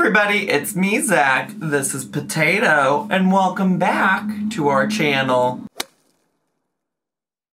everybody, it's me, Zach. This is Potato, and welcome back to our channel.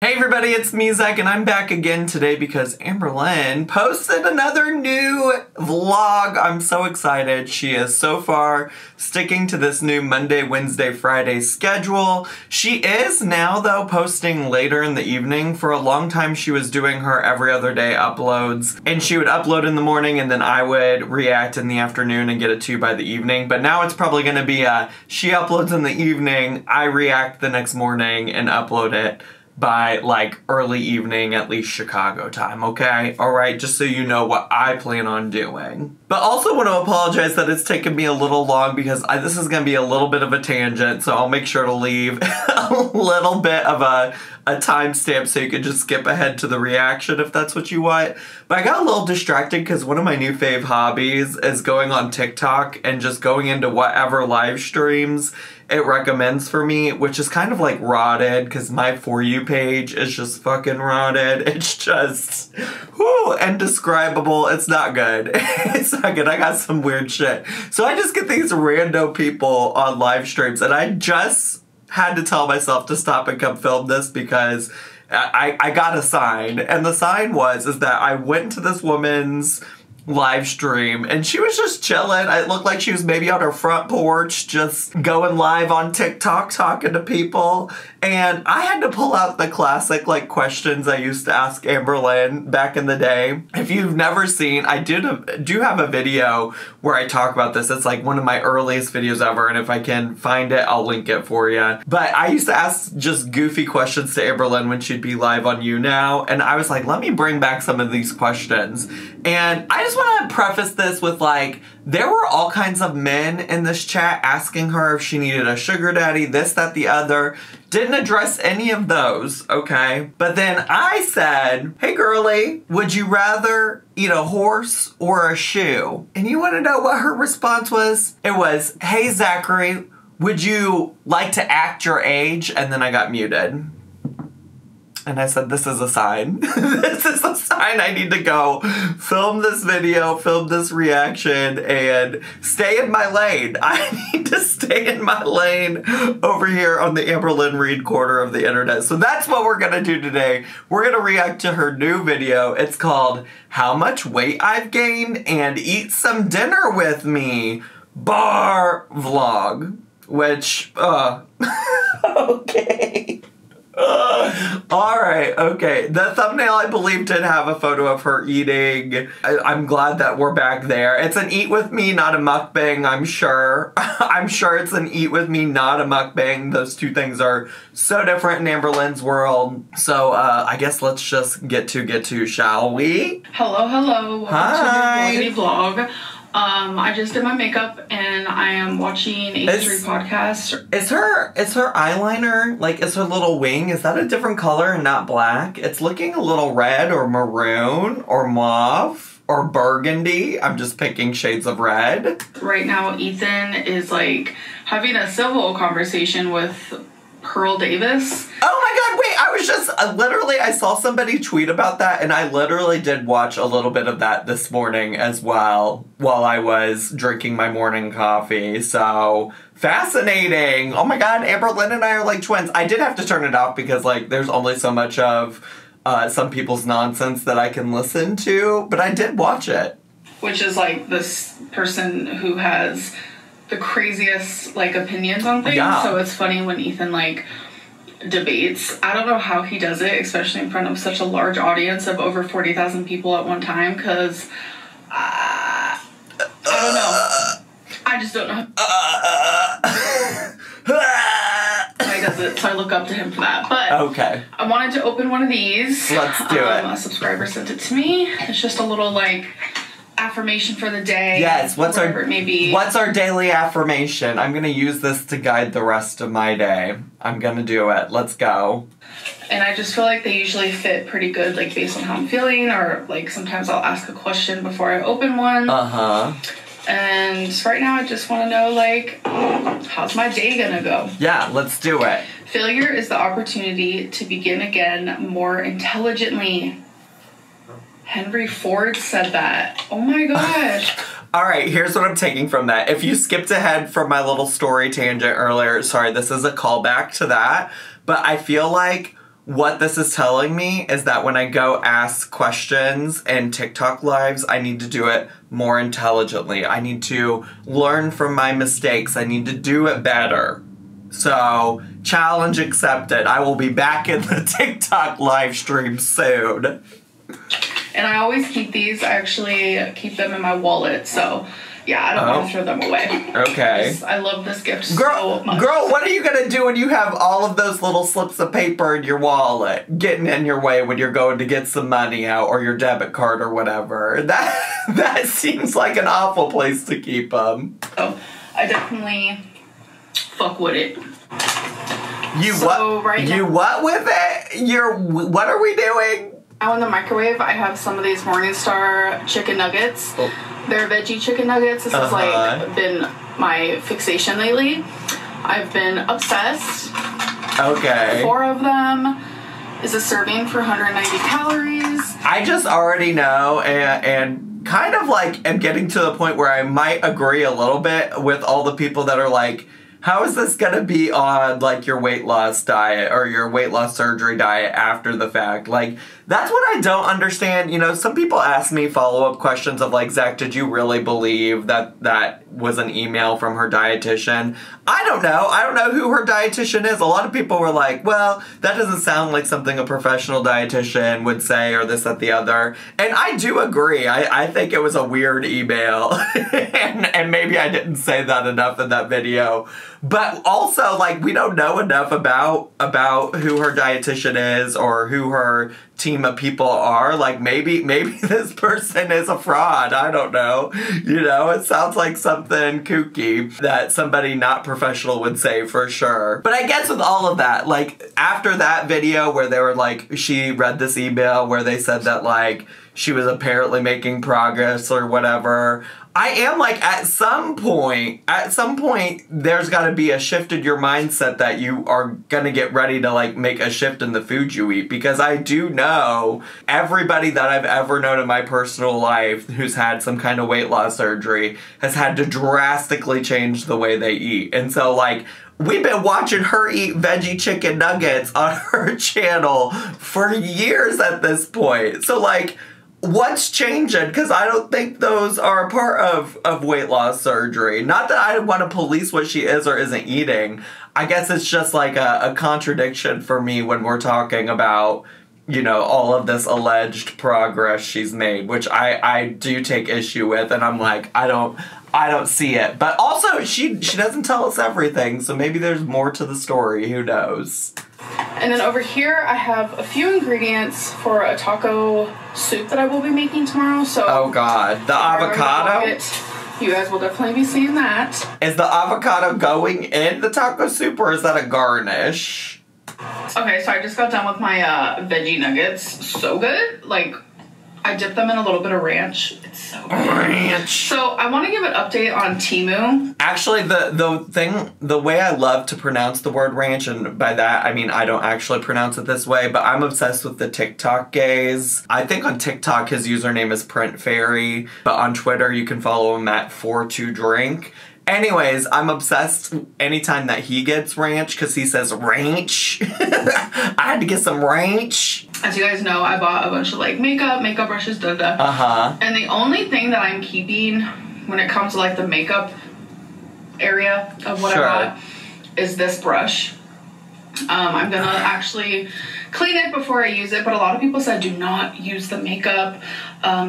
Hey everybody, it's me, Zach, and I'm back again today because Amberlynn posted another new vlog. I'm so excited. She is so far sticking to this new Monday, Wednesday, Friday schedule. She is now, though, posting later in the evening. For a long time, she was doing her every other day uploads, and she would upload in the morning, and then I would react in the afternoon and get it to you by the evening. But now it's probably going to be she uploads in the evening, I react the next morning, and upload it by like early evening, at least Chicago time, okay? Alright, just so you know what I plan on doing. But also want to apologize that it's taken me a little long because this is going to be a little bit of a tangent, so I'll make sure to leave a little bit of a timestamp so you can just skip ahead to the reaction if that's what you want. But I got a little distracted because one of my new fave hobbies is going on TikTok and just going into whatever live streams it recommends for me, which is kind of like rotted because my For You page is just fucking rotted. It's just, whoo, indescribable. It's not good. It's not good. I got some weird shit. So I just get these rando people on live streams, and I just had to tell myself to stop and come film this because I got a sign, and the sign is that I went to this woman's live stream and she was just chilling. It looked like she was maybe on her front porch just going live on TikTok talking to people, and I had to pull out the classic like questions I used to ask Amberlynn back in the day. If you've never seen, I do have a video where I talk about this. It's like one of my earliest videos ever, and if I can find it, I'll link it for you. But I used to ask just goofy questions to Amberlynn when she'd be live on You Now, and I was like, let me bring back some of these questions. And I just want to preface this with like, there were all kinds of men in this chat asking her if she needed a sugar daddy, this, that, the other. Didn't address any of those, okay? But then I said, hey girlie, would you rather eat a horse or a shoe? And you want to know what her response was? It was, hey Zachary, would you like to act your age? And then I got muted. And I said, this is a sign. This is a sign I need to go film this video, film this reaction, and stay in my lane. I need to stay in my lane over here on the Amberlynn Reed corner of the internet. So that's what we're gonna do today. We're gonna react to her new video. It's called How Much Weight I've Gained and Eat Some Dinner With Me bar vlog. Which, okay. Alright, okay. The thumbnail, I believe, did have a photo of her eating. I'm glad that we're back there. It's an eat with me, not a mukbang, I'm sure. I'm sure it's an eat with me, not a mukbang. Those two things are so different in Amberlynn's world. So, I guess let's just get to, shall we? Hello, hello. Hi. Welcome to the vlog. I just did my makeup and I am watching a history podcast. Is her eyeliner, like, is her little wing, is that a different color and not black? It's looking a little red or maroon or mauve or burgundy. I'm just picking shades of red. Right now, Ethan is like having a civil conversation with Pearl Davis. Oh my god, wait, I was just, literally, I saw somebody tweet about that, and I literally did watch a little bit of that this morning as well, while I was drinking my morning coffee, so fascinating. Oh my god, Amberlynn and I are like twins. I did have to turn it off because, like, there's only so much of some people's nonsense that I can listen to, but I did watch it. Which is, like, this person who has the craziest, like, opinions on things. Yeah. So it's funny when Ethan, like, debates. I don't know how he does it, especially in front of such a large audience of over 40,000 people at one time, because I don't know. I just don't know how he does it, so I look up to him for that. But okay, I wanted to open one of these. Let's do it. A subscriber sent it to me. It's just a little, like, affirmation for the day. Yes, what's our daily affirmation? I'm gonna use this to guide the rest of my day. I'm gonna do it. Let's go. And I just feel like they usually fit pretty good, like, based on how I'm feeling, or, like, sometimes I'll ask a question before I open one. And right now I just want to know, like, how's my day gonna go? Yeah, let's do it. Failure is the opportunity to begin again more intelligently. Henry Ford said that. Oh my gosh. All right, here's what I'm taking from that. If you skipped ahead from my little story tangent earlier, sorry, this is a callback to that. But I feel like what this is telling me is that when I go ask questions in TikTok lives, I need to do it more intelligently. I need to learn from my mistakes. I need to do it better. So, challenge accepted. I will be back in the TikTok live stream soon. And I always keep these. I actually keep them in my wallet, so yeah, I don't want to throw them away. Okay. I love this gift so much. Girl, what are you going to do when you have all of those little slips of paper in your wallet getting in your way when you're going to get some money out or your debit card or whatever? That seems like an awful place to keep them. So, I definitely fuck with it. You what with it? What are we doing? Now in the microwave, I have some of these Morningstar chicken nuggets. Oh. They're veggie chicken nuggets. This has been my fixation lately. I've been obsessed. Okay. 4 of them is a serving for 190 calories. I just already know and kind of like am getting to the point where I might agree a little bit with all the people that are like, how is this going to be on, like, your weight loss diet or your weight loss surgery diet after the fact? Like, that's what I don't understand. You know, some people ask me follow-up questions of, like, Zach, did you really believe that that was an email from her dietitian? I don't know. I don't know who her dietitian is. A lot of people were like, well, that doesn't sound like something a professional dietitian would say or this, that, the other. And I do agree. I think it was a weird email. and maybe I didn't say that enough in that video. But also, like, we don't know enough about who her dietitian is or who her team of people are. Like, maybe this person is a fraud. I don't know. You know, it sounds like something kooky that somebody not professional would say for sure. But I guess with all of that, like, after that video where they were like, she read this email where they said that, like, she was apparently making progress or whatever, I am like, at some point, there's got to be a shift in your mindset that you are going to get ready to, like, make a shift in the food you eat. Because I do know everybody that I've ever known in my personal life who's had some kind of weight loss surgery has had to drastically change the way they eat. And so, like, we've been watching her eat veggie chicken nuggets on her channel for years at this point. So, like, what's changing? Because I don't think those are a part of weight loss surgery. Not that I want to police what she is or isn't eating. I guess it's just like a contradiction for me when we're talking about, you know, all of this alleged progress she's made, which I do take issue with, and I'm like, I don't see it. But also, she doesn't tell us everything, so maybe there's more to the story. Who knows? And then over here, I have a few ingredients for a taco soup that I will be making tomorrow. So, oh God, the avocado? You guys will definitely be seeing that. Is the avocado going in the taco soup, or is that a garnish? Okay, so I just got done with my veggie nuggets. So good. Like, I dipped them in a little bit of ranch. It's so good. Ranch. So I want to give an update on Temu. Actually, the way I love to pronounce the word ranch, and by that I mean I don't actually pronounce it this way, but I'm obsessed with the TikTok gaze. I think on TikTok his username is Print Fairy, but on Twitter you can follow him at For2Drink. Anyways, I'm obsessed anytime that he gets ranch because he says ranch. I had to get some ranch. As you guys know, I bought a bunch of like makeup brushes, And the only thing that I'm keeping when it comes to like the makeup area of what I bought is this brush. I'm gonna actually clean it before I use it, but a lot of people said do not use the makeup.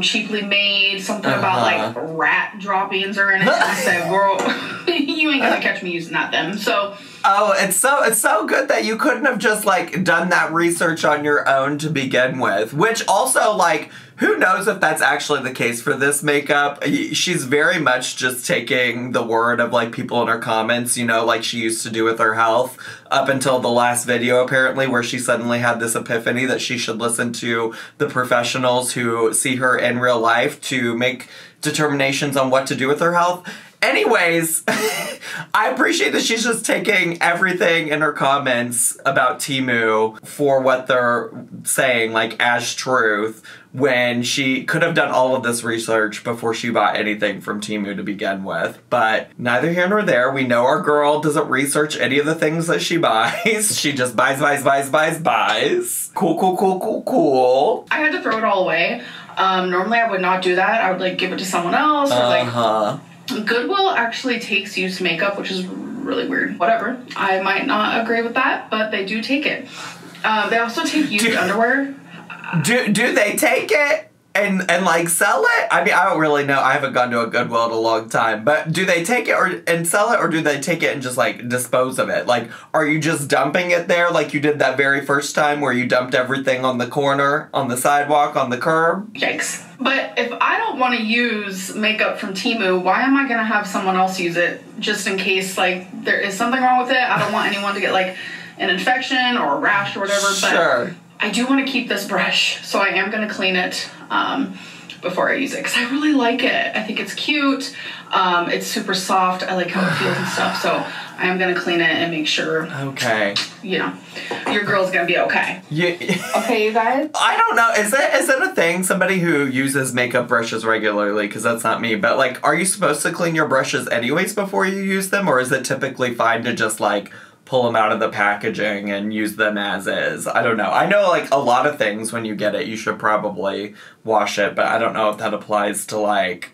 Cheaply made, something about like rat droppings are in it. And I said, girl, you ain't gonna catch me using that then. So it's so good that you couldn't have just like done that research on your own to begin with. Which also, like, who knows if that's actually the case for this makeup. She's very much just taking the word of like people in her comments, you know, like she used to do with her health up until the last video apparently, where she suddenly had this epiphany that she should listen to the professionals who see her in real life to make determinations on what to do with her health. Anyways, I appreciate that she's just taking everything in her comments about Temu for what they're saying, like, as truth, when she could have done all of this research before she bought anything from Temu to begin with. But neither here nor there. We know our girl doesn't research any of the things that she buys. She just buys. Cool. I had to throw it all away. Normally I would not do that. I would, like, give it to someone else. Or, like, Goodwill actually takes used makeup, which is really weird. Whatever. I might not agree with that, but they do take it. They also take used underwear. Do they take it and like sell it? I mean, I don't really know. I haven't gone to a Goodwill in a long time. But do they take it and sell it, or do they take it and just, like, dispose of it? Like, are you just dumping it there like you did that very first time where you dumped everything on the corner, on the sidewalk, on the curb? Yikes. But if I don't want to use makeup from Temu, why am I going to have someone else use it just in case, like, there is something wrong with it? I don't want anyone to get, like, an infection or a rash or whatever. Sure. But I do want to keep this brush, so I am going to clean it before I use it, because I really like it. I think it's cute. It's super soft. I like how it feels and stuff, so I am going to clean it and make sure, okay, you know, your girl's going to be okay. Yeah. Okay, you guys? I don't know. Is it a thing? Somebody who uses makeup brushes regularly, because that's not me, but, like, are you supposed to clean your brushes anyways before you use them, or is it typically fine to just, like, pull them out of the packaging and use them as is? I don't know. I know, like, a lot of things when you get it, you should probably wash it, but I don't know if that applies to, like,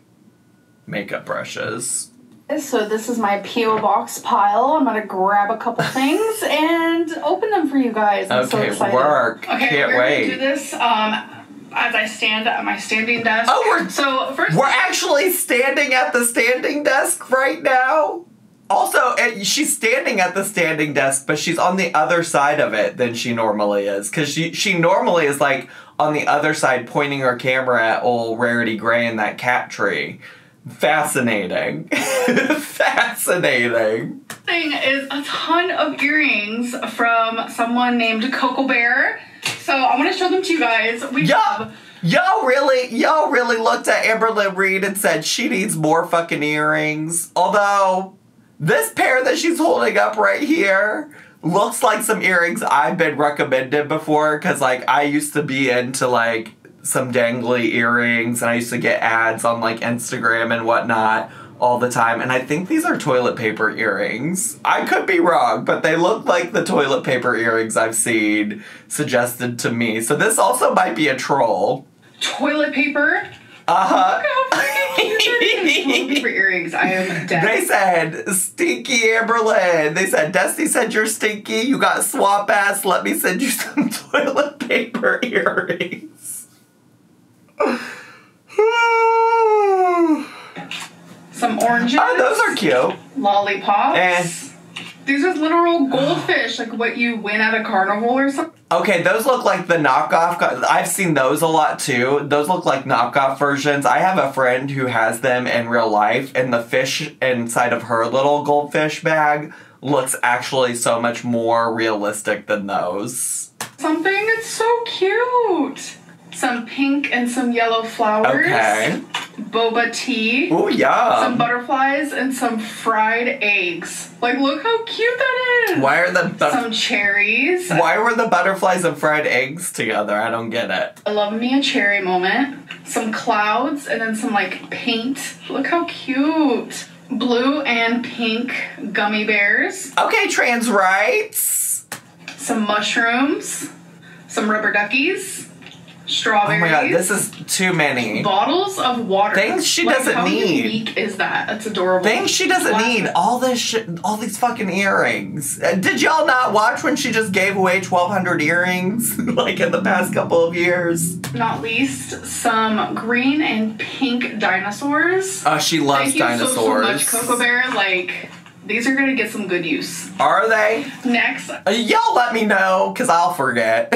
makeup brushes. So this is my P.O. box pile. I'm gonna grab a couple things and open them for you guys. I'm so excited. Work. Okay, Can't we're wait. gonna do this as I stand at my standing desk. Oh, we're actually standing at the standing desk right now? Also, she's standing at the standing desk, but she's on the other side of it than she normally is. Because she normally is, like, on the other side pointing her camera at old Rarity Gray in that cat tree. Fascinating. Fascinating. Thing is a ton of earrings from someone named Coco Bear. So I want to show them to you guys. Y'all really looked at Amberlynn Reed and said she needs more fucking earrings. Although, this pair that she's holding up right here looks like some earrings I've been recommended before, because, like, I used to be into, like, some dangly earrings, and I used to get ads on, like, Instagram and whatnot all the time, and I think these are toilet paper earrings. I could be wrong, but they look like the toilet paper earrings I've seen suggested to me. So this also might be a troll. Toilet paper? Uh-huh. Look how freaking cute it is. Toilet paper earrings. I am dead. They said, stinky Amberlynn. They said, Dusty said you're stinky. You got swamp ass. Let me send you some toilet paper earrings. Some oranges. Oh, those are cute. Lollipops. These are literal goldfish, like what you win at a carnival or something. Okay, those look like the knockoff. I've seen those a lot too. Those look like knockoff versions. I have a friend who has them in real life, and the fish inside of her little goldfish bag looks actually so much more realistic than those. It's so cute. Some pink and some yellow flowers. Okay. Boba tea. Ooh, yum. Some butterflies and some fried eggs. Like, look how cute that is. Why are some cherries. Why were the butterflies and fried eggs together? I don't get it. I love me a cherry moment. Some clouds and then some, like, paint. Look how cute. Blue and pink gummy bears. Okay, trans rights. Some mushrooms. Some rubber duckies. Strawberries. Oh my god, this is too many. Bottles of water. Things she doesn't need. How unique is that? That's adorable. Things she doesn't need. All this shit, all these fucking earrings. Did y'all not watch when she just gave away 1,200 earrings, like, in the past couple of years? Not least, some green and pink dinosaurs. Oh, she loves dinosaurs. Thank you so much, Coco Bear. Like, these are gonna get some good use. Are they? Next. Y'all let me know, because I'll forget.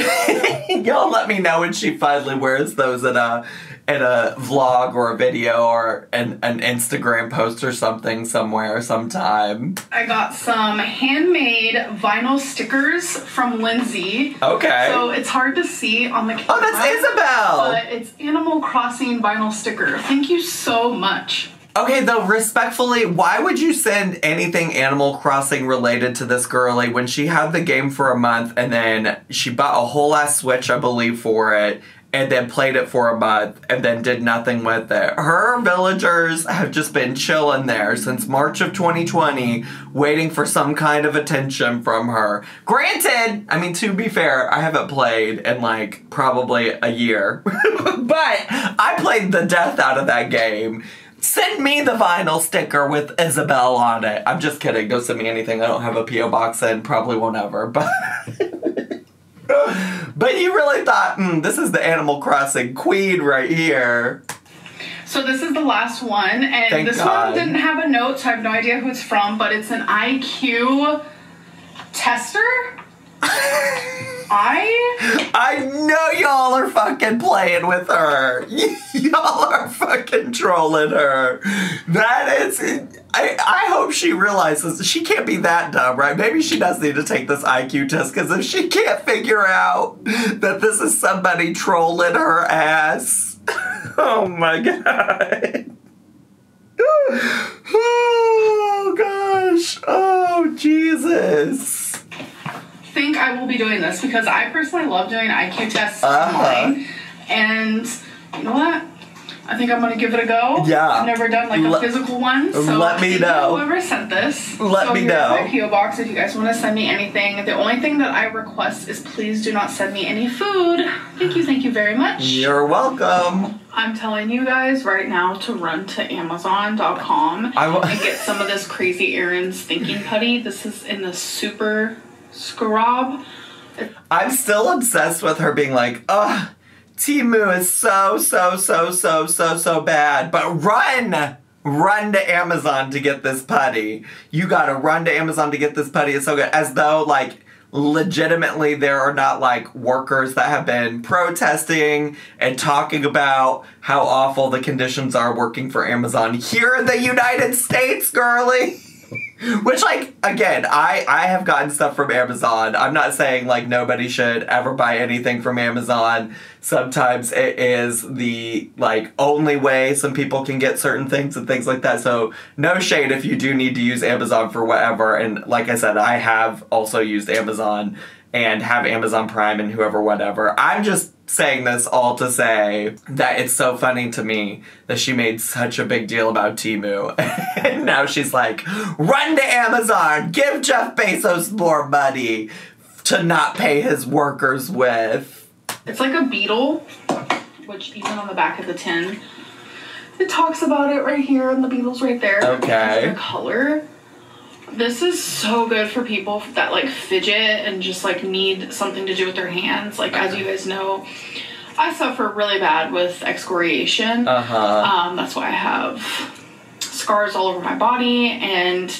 Y'all let me know when she finally wears those in a vlog or a video or an Instagram post or something somewhere sometime. I got some handmade vinyl stickers from Lindsay. Okay. So it's hard to see on the camera. Oh, that's Isabel! But it's Animal Crossing vinyl sticker. Thank you so much. Okay, though, respectfully, why would you send anything Animal Crossing related to this girlie when she had the game for a month and then she bought a whole ass Switch, I believe, for it, and then played it for a month and then did nothing with it? Her villagers have just been chilling there since March of 2020, waiting for some kind of attention from her. Granted, I mean, to be fair, I haven't played in, like, probably a year. But I played the death out of that game. Send me the vinyl sticker with Isabel on it. I'm just kidding. Don't send me anything I don't have a P.O. box in. Probably won't ever. But but you really thought, this is the Animal Crossing queen right here. So this is the last one. And Thank this God. one didn't have a note, so I have no idea who it's from. But it's an IQ tester. I know y'all are fucking playing with her. Y'all are fucking trolling her. That is... I hope she realizes she can't be that dumb, right? Maybe she does need to take this IQ test, because if she can't figure out that this is somebody trolling her ass... Oh my God. Oh gosh. Oh Jesus. think I will be doing this because I personally love doing IQ tests online. And you know what? I think I'm going to give it a go. Yeah. I've never done like a physical one. So let me know. Whoever sent this. Let me know. My P.O. box if you guys want to send me anything. The only thing that I request is please do not send me any food. Thank you very much. You're welcome. I'm telling you guys right now to run to Amazon.com and get some of this Crazy Erin's thinking putty. This is in the super scrub. I'm still obsessed with her being like, ugh, Temu is so bad. But run to Amazon to get this putty. You gotta run to Amazon to get this putty. It's so good. As though, like, legitimately there are not, like, workers that have been protesting and talking about how awful the conditions are working for Amazon here in the United States, girly. Which, like, again, I have gotten stuff from Amazon. I'm not saying, like, nobody should ever buy anything from Amazon. Sometimes it is the, like, only way some people can get certain things and things like that. So, no shade if you do need to use Amazon for whatever. And like I said, I have also used Amazon and have Amazon Prime and whoever, whatever. I'm just saying this all to say that it's so funny to me that she made such a big deal about Temu. And now she's like, run to Amazon, give Jeff Bezos more money to not pay his workers with. It's like a beetle, which even on the back of the tin, it talks about it right here, and the beetle's right there. Okay. The color. This is so good for people that, like, fidget and just, like, need something to do with their hands. Like, as you guys know, I suffer really bad with excoriation. That's why I have scars all over my body. And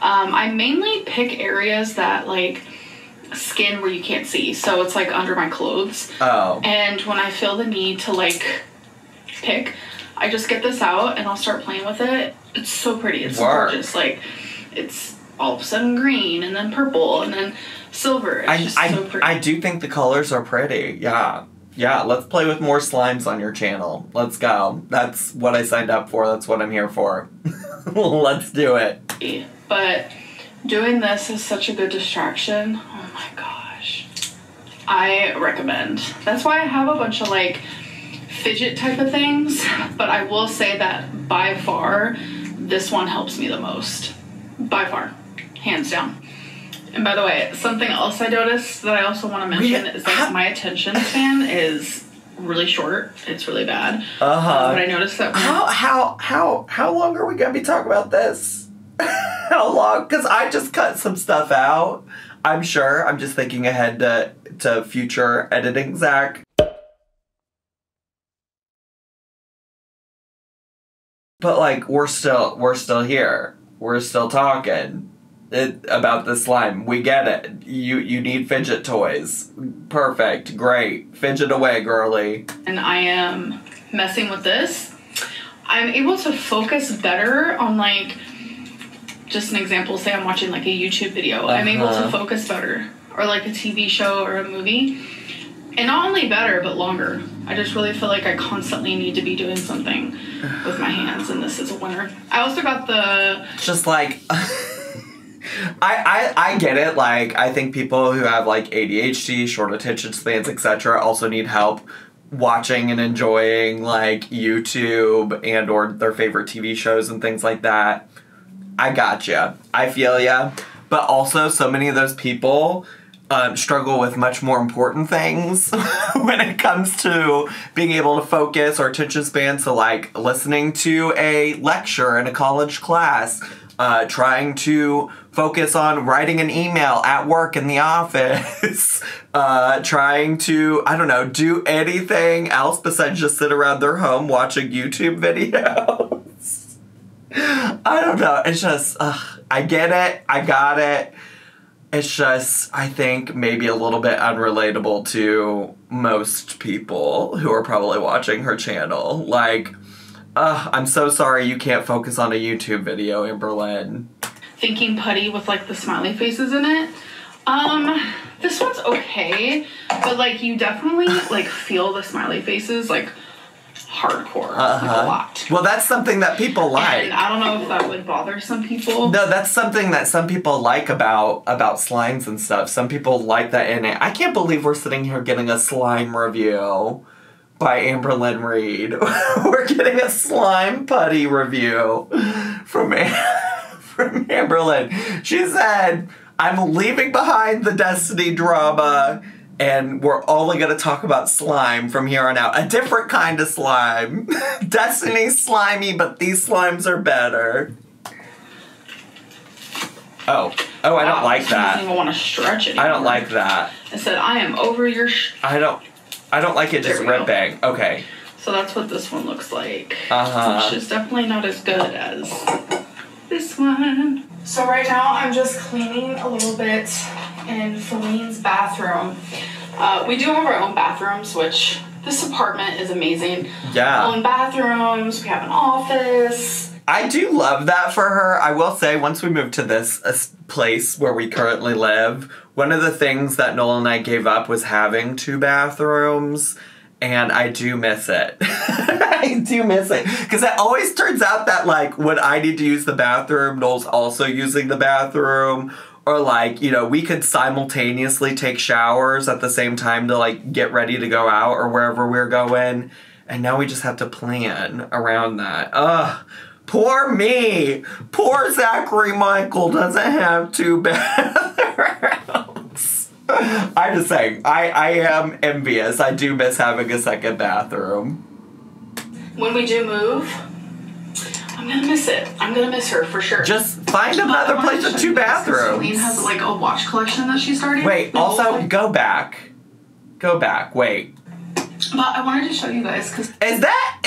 I mainly pick areas that, like, skin where you can't see. So it's, like, under my clothes. Oh. And when I feel the need to, like, pick, I just get this out and I'll start playing with it. It's so pretty. It's gorgeous. Like, it's all of a sudden green and then purple and then silver. It's just so pretty. I do think the colors are pretty. Yeah. Yeah, let's play with more slimes on your channel. Let's go. That's what I signed up for. That's what I'm here for. Let's do it. But doing this is such a good distraction. Oh my gosh. I recommend. That's why I have a bunch of, like, fidget type of things. But I will say that by far, this one helps me the most. By far. Hands down. And by the way, something else I noticed that I also want to mention is that my attention span is really short. It's really bad. But I noticed that how long are we gonna be talking about this? How long? Because I just cut some stuff out. I'm sure. I'm just thinking ahead to future editing, Zach. But, like, we're still here. We're still talking about the slime. We get it. You need fidget toys. Perfect. Great. Fidget away, girly. And I am messing with this. I'm able to focus better on, like, just an example, say I'm watching, like, a YouTube video. I'm able to focus better. Or, like, a TV show or a movie. And not only better, but longer. I just really feel like I constantly need to be doing something with my hands, and this is a winner. I also got the... Just like... I get it. Like, I think people who have, like, ADHD, short attention spans, etc. also need help watching and enjoying, like, YouTube and or their favorite TV shows and things like that. I gotcha. I feel ya. But also, so many of those people... struggle with much more important things when it comes to being able to focus or attention span. So, like, listening to a lecture in a college class, trying to focus on writing an email at work in the office, trying to, I don't know, do anything else besides just sit around their home watching YouTube videos. I don't know. It's just, I get it. I got it. It's just, I think, maybe a little bit unrelatable to most people who are probably watching her channel. Like, I'm so sorry you can't focus on a YouTube video, Amberlynn. Thinking putty with, like, the smiley faces in it. This one's okay, but, like, you definitely, like, feel the smiley faces, like, hardcore, like, a lot. Well, that's something that people like. And I don't know if that would bother some people. No, that's something that some people like about slimes and stuff. Some people like that in it. I can't believe we're sitting here getting a slime review by Amberlynn Reed. We're getting a slime putty review from Amberlynn. She said, I'm leaving behind the Destiny drama, and we're only going to talk about slime from here on out. A different kind of slime. Destiny's slimy, but these slimes are better. Oh, I don't like that. I don't even want to stretch it. I don't like that. I said, I am over your... I don't like it just ripping. Okay. So that's what this one looks like. Uh-huh. Which is definitely not as good as this one. So right now I'm just cleaning a little bit in Feline's bathroom. We do have our own bathrooms, which this apartment is amazing. Yeah. Own bathrooms, we have an office. I do love that for her. I will say, once we moved to this place where we currently live, one of the things that Noel and I gave up was having 2 bathrooms, and I do miss it. I do miss it. Because it always turns out that, like, when I need to use the bathroom, Noel's also using the bathroom. Or, like, you know, we could simultaneously take showers at the same time to, like, get ready to go out or wherever we're going. And now we just have to plan around that. Ugh. Poor me. Poor Zachary Michael doesn't have 2 bathrooms. I'm just saying, I am envious. I do miss having a second bathroom. When we do move, I'm gonna miss it. I'm gonna miss her for sure. Just find another place with 2 bathrooms. Celine has, like, a watch collection that she started. Wait, also, go back. Go back, wait. But I wanted to show you guys, because... Is that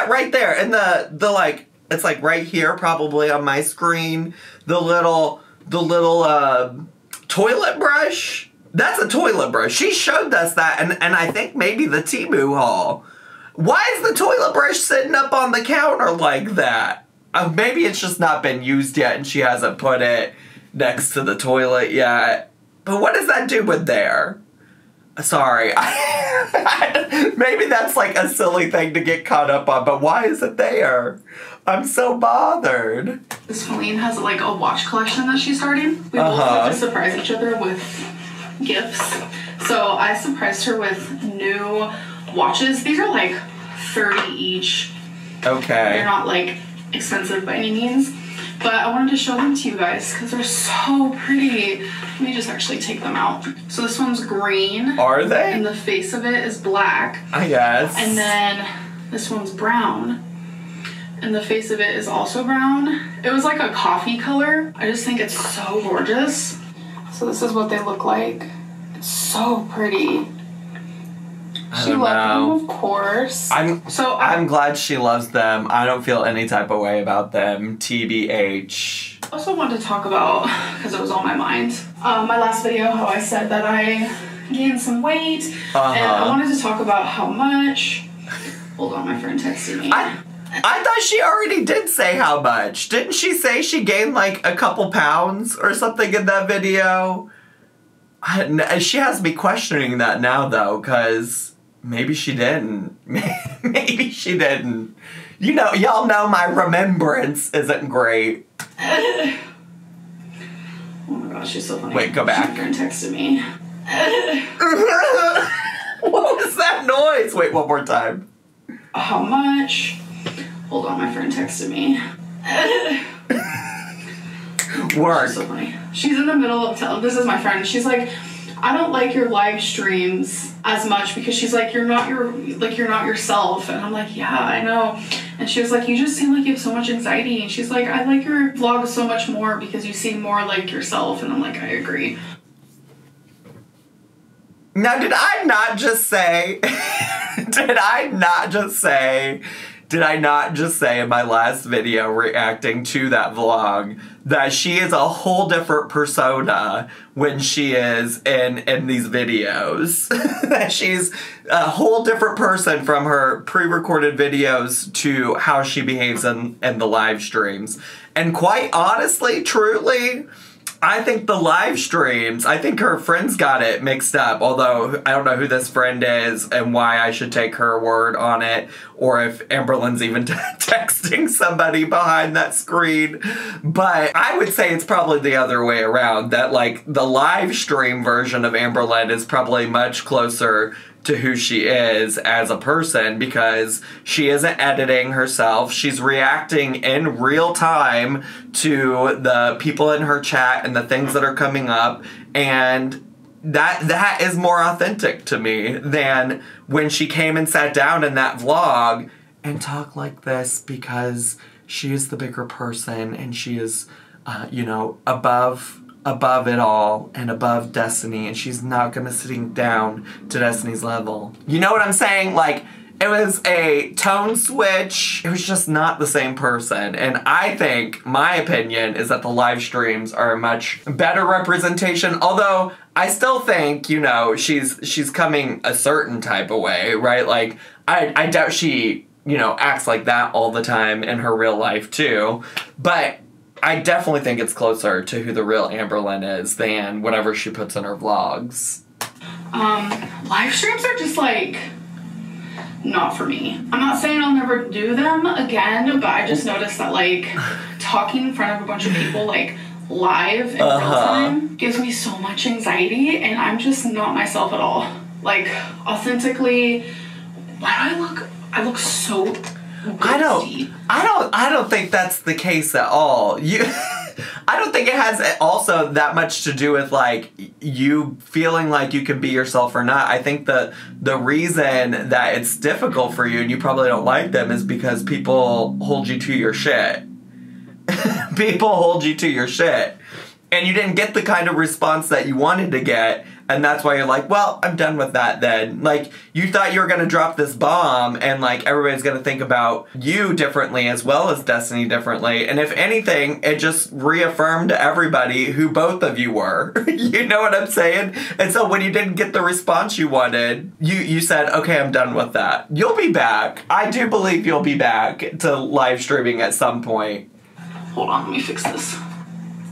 right there, and the like, it's like right here, probably on my screen, the little toilet brush? That's a toilet brush. She showed us that, and I think maybe the Temu haul. Why is the toilet brush sitting up on the counter like that? Maybe it's just not been used yet, and she hasn't put it next to the toilet yet. But what does that do with there? Sorry. Maybe that's like a silly thing to get caught up on, but why is it there? I'm so bothered. Celine has, like, a watch collection that she started. We both like to surprise each other with gifts. So I surprised her with new watches. These are like 30 each. Okay. They're not, like, expensive by any means. But I wanted to show them to you guys because they're so pretty. Let me just actually take them out. So this one's green. Are they? And the face of it is black. I guess. And then this one's brown. And the face of it is also brown. It was like a coffee color. I just think it's so gorgeous. So this is what they look like. It's so pretty. She loved them, of course. I'm glad she loves them. I don't feel any type of way about them. TBH. I also wanted to talk about, because it was on my mind, my last video, how I said that I gained some weight. And I wanted to talk about how much. Hold on, my friend texted me. I thought she already did say how much. Didn't she say she gained like a couple pounds or something in that video? She has me questioning that now, though, because maybe she didn't. Maybe she didn't. You know, y'all know my remembrance isn't great. Oh my gosh, she's so funny. Wait, go back. My friend texted me. What was that noise? Wait, one more time. How much? Hold on, my friend texted me. Work. She's so funny. She's in the middle of this is my friend. She's like, I don't like your live streams as much because she's like, you're not yourself. And I'm like, yeah, I know. And she was like, you just seem like you have so much anxiety. And she's like, I like your vlogs so much more because you seem more like yourself. And I'm like, I agree. Now, did I not just say in my last video reacting to that vlog that she is a whole different persona when she is in these videos? That she's a whole different person from her pre-recorded videos to how she behaves in the live streams. And quite honestly, truly, I think the live streams, I think her friends got it mixed up, although I don't know who this friend is and why I should take her word on it, or if Amberlynn's even texting somebody behind that screen. But I would say it's probably the other way around, that like the live stream version of Amberlynn is probably much closer to who she is as a person because she isn't editing herself. She's reacting in real time to the people in her chat and the things that are coming up, and that is more authentic to me than when she came and sat down in that vlog and talked like this because she is the bigger person and she is, you know, above it all and above Destiny, and she's not gonna sitting down to Destiny's level. You know what I'm saying? Like, it was a tone switch. It was just not the same person. And I think, my opinion, is that the live streams are a much better representation, although I still think, you know, she's coming a certain type of way, right? Like, I doubt she, you know, acts like that all the time in her real life too, but I definitely think it's closer to who the real Amberlynn is than whatever she puts in her vlogs. Live streams are just like, not for me. I'm not saying I'll never do them again, but I just noticed that like talking in front of a bunch of people like live in real time gives me so much anxiety, and I'm just not myself at all. Like, authentically, why do I look so ghosty. I don't think that's the case at all. I don't think it has also that much to do with like you feeling like you can be yourself or not. I think the reason that it's difficult for you and you probably don't like them is because people hold you to your shit. People hold you to your shit. And you didn't get the kind of response that you wanted to get, and that's why you're like, well, I'm done with that then. Like, you thought you were gonna drop this bomb, and like, everybody's gonna think about you differently as well as Destiny differently, and if anything, it just reaffirmed to everybody who both of you were. You know what I'm saying? And so when you didn't get the response you wanted, you said, okay, I'm done with that. You'll be back. I do believe you'll be back to live streaming at some point. Hold on, let me fix this.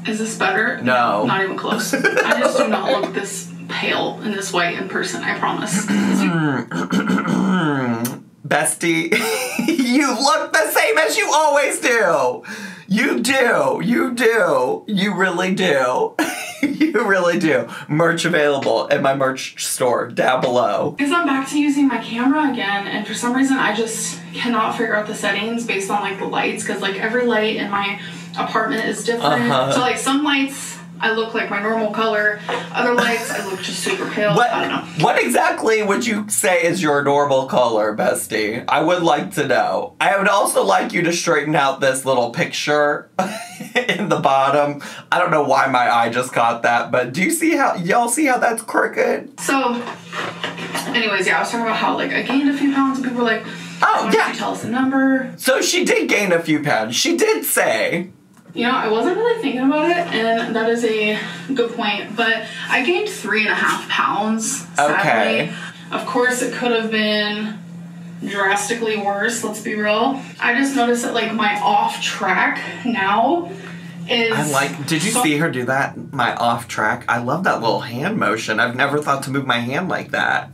Is this better? No. Not even close. I just do not look this pale and this white in person, I promise. Bestie, you look the same as you always do. You do. You do. You really do. You really do. Merch available at my merch store down below. Because I'm back to using my camera again, and for some reason I just cannot figure out the settings based on like the lights, because like every light in my apartment is different. So like some lights I look like my normal color, other lights I look just super pale. I don't know. What exactly would you say is your normal color, bestie? I would like to know. I would also like you to straighten out this little picture in the bottom. I don't know why my eye just caught that, but do you see how, y'all see how that's crooked? So, anyways, yeah, I was talking about how like I gained a few pounds and people were like, oh yeah, tell us the number. So she did gain a few pounds. She did say. You know, I wasn't really thinking about it, and that is a good point, but I gained 3.5 pounds, sadly. Okay. Of course, it could have been drastically worse, let's be real. I just noticed that, like, my off track now is... I like... Did you see her do that? My off track? I love that little hand motion. I've never thought to move my hand like that.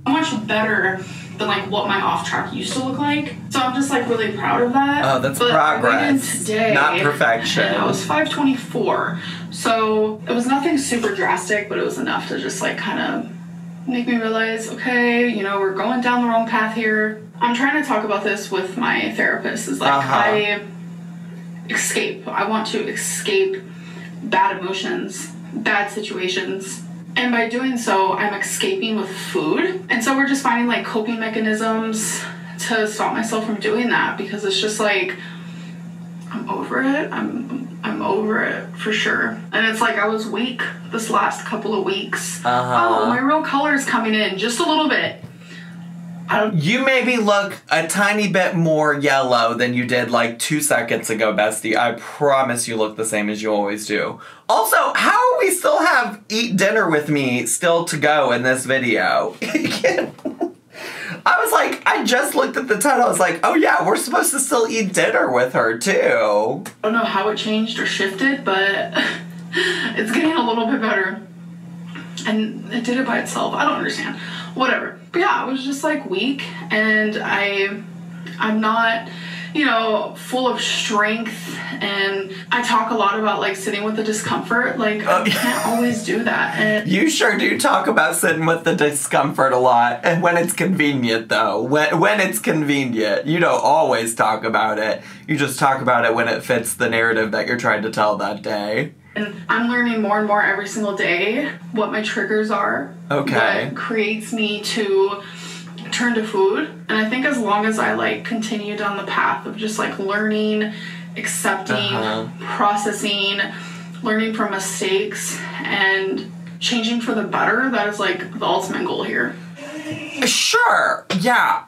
So much better than like what my off track used to look like. So I'm just like really proud of that. Oh, that's but progress. Today, not perfection. And I was 524. So it was nothing super drastic, but it was enough to just like kind of make me realize, okay, you know, we're going down the wrong path here. I'm trying to talk about this with my therapist. Is like I escape. I want to escape bad emotions, bad situations. And by doing so, I'm escaping with food. And so we're just finding like coping mechanisms to stop myself from doing that, because it's just like, I'm over it. I'm over it for sure. And it's like I was weak this last couple of weeks. Oh, my real color is coming in just a little bit. You maybe look a tiny bit more yellow than you did like 2 seconds ago, bestie. I promise you look the same as you always do. Also, how are we still have Eat Dinner With Me still to go in this video? I was like, I just looked at the title. I was like, oh yeah, we're supposed to still eat dinner with her too. I don't know how it changed or shifted, but it's getting a little bit better. And it did it by itself. I don't understand. Whatever. But yeah, I was just like weak, and I'm not, you know, full of strength, and I talk a lot about like sitting with the discomfort. Like I can't always do that. And you sure do talk about sitting with the discomfort a lot, and when it's convenient though. When it's convenient. You don't always talk about it. You just talk about it when it fits the narrative that you're trying to tell that day. And I'm learning more and more every single day what my triggers are. Okay. What creates me to turn to food. And I think as long as I like continue down the path of just like learning, accepting, processing, learning from mistakes, and changing for the better, that is like the ultimate goal here. Sure. Yeah.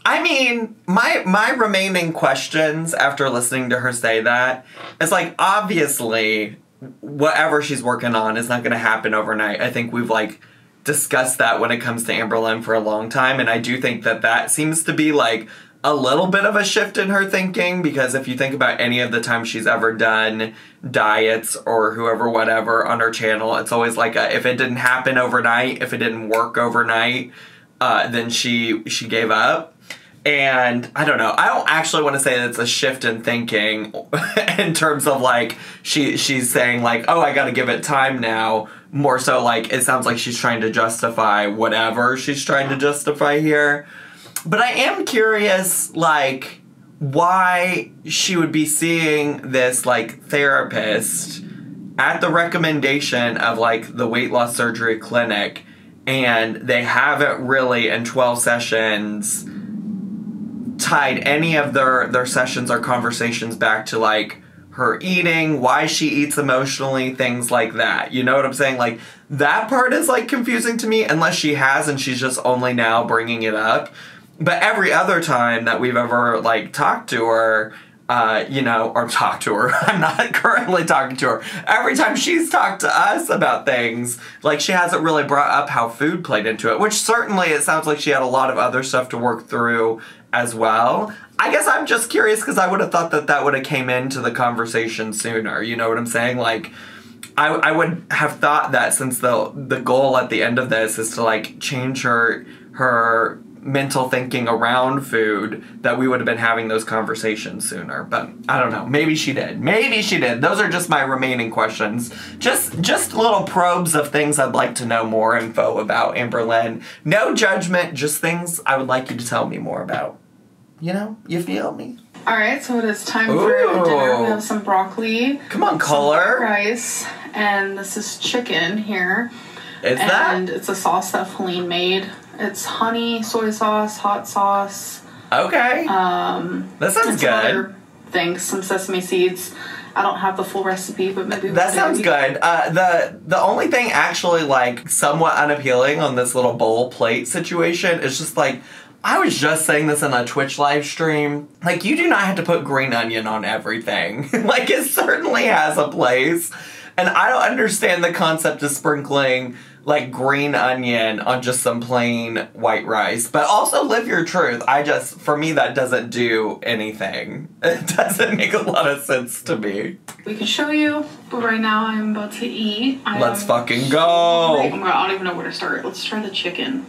I mean, my remaining questions after listening to her say that is like, obviously, whatever she's working on is not going to happen overnight. I think we've like discussed that when it comes to Amberlynn for a long time, and I do think that that seems to be like a little bit of a shift in her thinking, because if you think about any of the time she's ever done diets or whoever, whatever on her channel, it's always like if it didn't happen overnight, if it didn't work overnight, then she gave up. And I don't know. I don't actually want to say that it's a shift in thinking in terms of like she's saying like, oh, I got to give it time now. More so like it sounds like she's trying to justify whatever she's trying to justify here. But I am curious like why she would be seeing this like therapist at the recommendation of like the weight loss surgery clinic, and they haven't really in 12 sessions tied any of their sessions or conversations back to like her eating, why she eats emotionally, things like that. You know what I'm saying? Like that part is like confusing to me, unless she has and she's just only now bringing it up. But every other time that we've ever like talked to her, you know, or talked to her, I'm not currently talking to her. Every time she's talked to us about things, like she hasn't really brought up how food played into it, which certainly it sounds like she had a lot of other stuff to work through as well. I guess I'm just curious because I would have thought that that would have came into the conversation sooner. You know what I'm saying? Like, I would have thought that since the goal at the end of this is to like change her mental thinking around food, that we would have been having those conversations sooner. But I don't know. Maybe she did. Maybe she did. Those are just my remaining questions. Just little probes of things I'd like to know more info about Amberlynn. No judgment, just things I would like you to tell me more about. You know? You feel me? Alright, so it is time for dinner. We have some broccoli. Come on, color. Rice. And this is chicken here. And it's a sauce that Helene made. It's honey, soy sauce, hot sauce. Okay. That sounds good. Other things, some sesame seeds. I don't have the full recipe, but maybe that sounds good. The only thing actually like somewhat unappealing on this little bowl plate situation is just like, I was just saying this in a Twitch live stream. Like, you do not have to put green onion on everything. Like, it certainly has a place. And I don't understand the concept of sprinkling like green onion on just some plain white rice. But also live your truth. For me, that doesn't do anything. It doesn't make a lot of sense to me. We can show you, but right now I'm about to eat. Let's fucking go. Oh my God, I don't even know where to start. Let's try the chicken.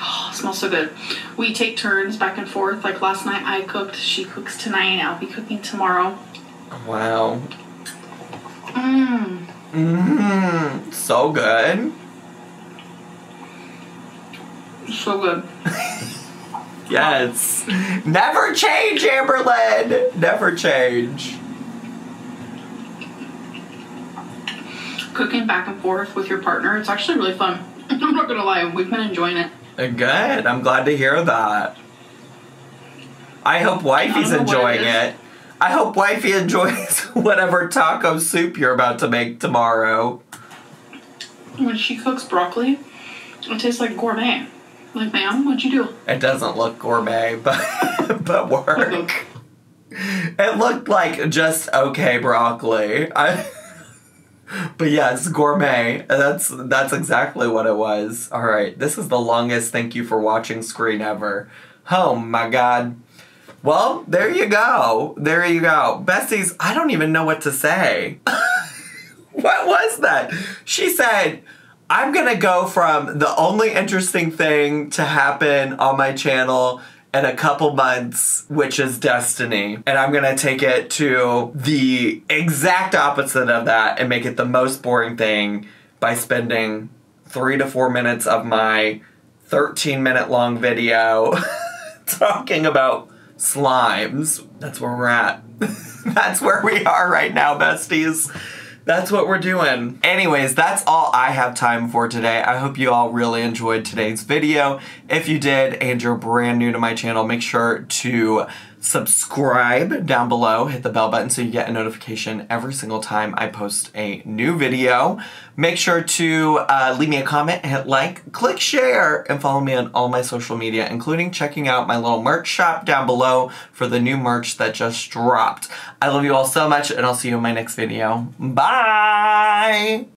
Oh, it smells so good. We take turns back and forth. Like last night I cooked, she cooks tonight, I'll be cooking tomorrow. Wow. So good. So good. Yes. Never change, Amberlynn. Never change. Cooking back and forth with your partner, it's actually really fun. I'm not gonna lie, we've been enjoying it. Good. I'm glad to hear that. I hope Wifey's enjoying it. I hope Wifey enjoys whatever taco soup you're about to make tomorrow. When she cooks broccoli, it tastes like gourmet. Like, ma'am, what'd you do? It doesn't look gourmet, but work. It looked like just okay broccoli. But yes, gourmet. That's exactly what it was. All right, this is the longest thank you for watching screen ever. Oh my God. Well, there you go. There you go. Besties, I don't even know what to say. What was that? She said, I'm gonna go from the only interesting thing to happen on my channel in a couple months, which is Destiny. And I'm gonna take it to the exact opposite of that and make it the most boring thing by spending 3 to 4 minutes of my 13-minute long video talking about slimes. That's where we're at. That's where we are right now, besties. That's what we're doing. Anyways, that's all I have time for today. I hope you all really enjoyed today's video. If you did and you're brand new to my channel, make sure to subscribe down below. Hit the bell button so you get a notification every single time I post a new video. Make sure to leave me a comment, hit like, click share, and follow me on all my social media, including checking out my little merch shop down below for the new merch that just dropped. I love you all so much, and I'll see you in my next video. Bye!